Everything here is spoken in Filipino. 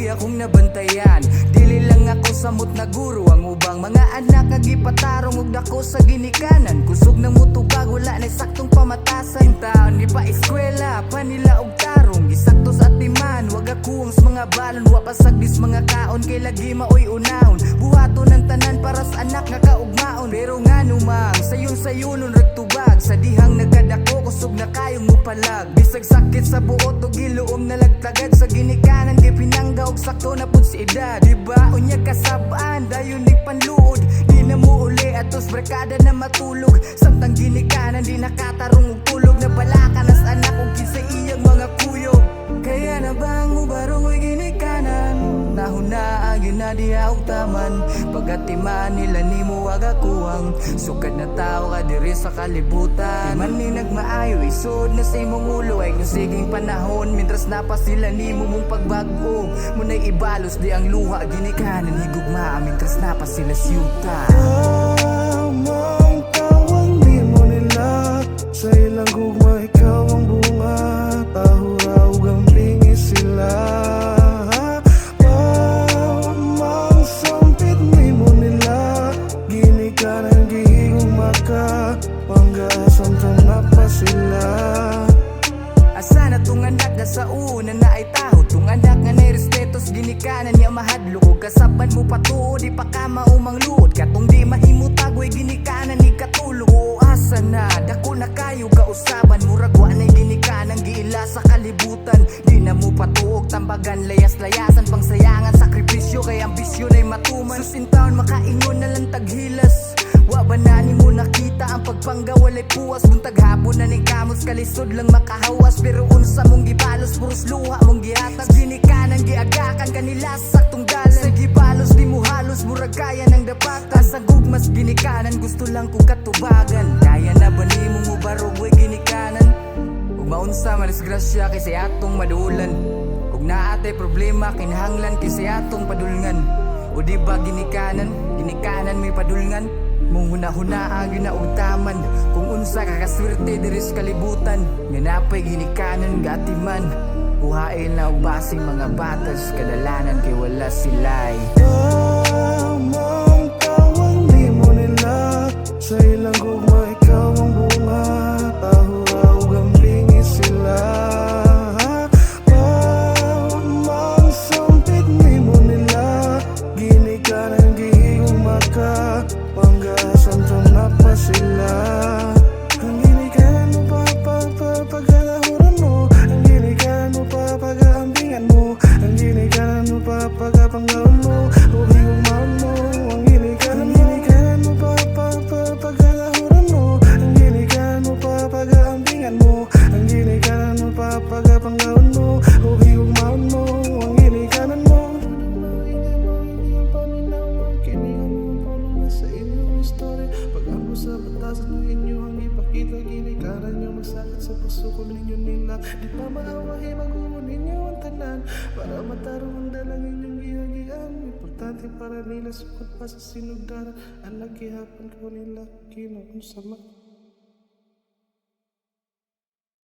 akong nabantayan. Dili lang ako samot na guro, ang ubang mga anak nagipatarong ug dako sa ginikanan. Kusog ng mutubag, wala na saktong pamatasan. Taon ni pa eskwela, pa nila og tarong. Gisakto sa atiman, wag ako ang mga balon. Wa pasagdis mga kaon, kay lagi maoy unahon. Buhato ng tanan para sa anak nga kaugmaon. Pero nga numang, sayon-sayonon ragtubag. Sa dihang nagkadako, kusog na kayong mupalag. Bisag sakit sa buot o giluom na lagtagad. Sa ginikanan kay pinangga og sakto na pud si edad. Diba unya kasabaan, dayon ni panluod. Di na mo uli atos barkada na matulog. Samtang ginikanan di nakatarong og tulog. Nabalakan as anak og kinsa iyang mga kuyog. Kaya na bang ubarong o'y ginikanan? Nahunaan yun na diha og taman. Pagatiman nila ni mo wag akuang. Sukad na tao ka diri sa kalibutan. Di man ni nagmaayo isod na sa imong ulo. Ay kusiging panahon mintras napa sila ni mo mong pagbago. Muna'y ibalos di ang luha ginikanan. Higugma mintras napa sila siyuta. Tamang tawang di mo nila. Sa ilang gugma ikaw ang bunga. Tahuraw gambling sila. Pamang sampit ni mo nila. Ginikanan gihigong maka. Panggasang tanapa sila. Asa na tong anak na sa una na ay taho. Tong anak nga na respetos ginikanan niya mahadlo. Kung kasaban mo patuod di pa ka maumang luod. Katong di mahimutag way ginikanan ni katulog. O asa na dako na kayo kausaban. Murag wa na'y ginikanan giila sa kalibutan. Di na mo patuog tambagan layas-layasan. Pangsayangan sakripisyo kay ambisyon ay matuman. Susintaon makaingon na lang taghilas. Wa ba na ni mo nakita ang pagpangga walay puwas. Buntag hapon na ning kamos kalisod lang makahawas. Pero unsa mong gibalos puros luha mong gihatag. Ginikanan giagakan kanila saktong dalan. Sa gibalos di mo halos murag kaya ng dapatan. Sa gugmas ginikanan gusto lang kong katubagan. Kaya na ba ni mo mubarog way ginikanan? Ug maunsa manisgrasya kay sa atong madulan. Ug naatay problema kinahanglan kay sa atong padulngan. O di ba ginikanan may padulngan? Mong huna-hunaan yun na ugtaman. Kung unsa kakaswerte diri sa kalibutan. Nga napay ginikanan gatiman. Buhain na og basing mga batas. Kadalanan kay wala sila'y Tamang tawang di mo nila. Sa ilang gugma ikaw ang bunga. Tahuraw gambling sila. Pamang sampit ni mo nila. Ginikanan gihigong maka. Panggasang tanapa sila. Ang ginikanan mo pagkalahuran mo. Ang ginikanan mo pag-aambingan mo. Ang ginikanan mo pagkapanggawan mo. Hubigong maon mo. Ang ginikanan mo pagkalahuran mo. Ang ginikanan mo pag-aambingan mo. Ang ginikanan mo pagkapanggawan mo. Hubigong maon mo. Ang ginikanan mo. Sa inyong story, pag-amo sa batasan ng inyong ipakita. Ginikanan nyo magsakit sa puso ko ninyo nila. Di pa maawahi mag-uon ninyo ang tanan. Para matarong ang dalang inyong gihagian. Importante para nila sukot pa sa sinugdaran. Ang naghihapon ko nila kinuun sama.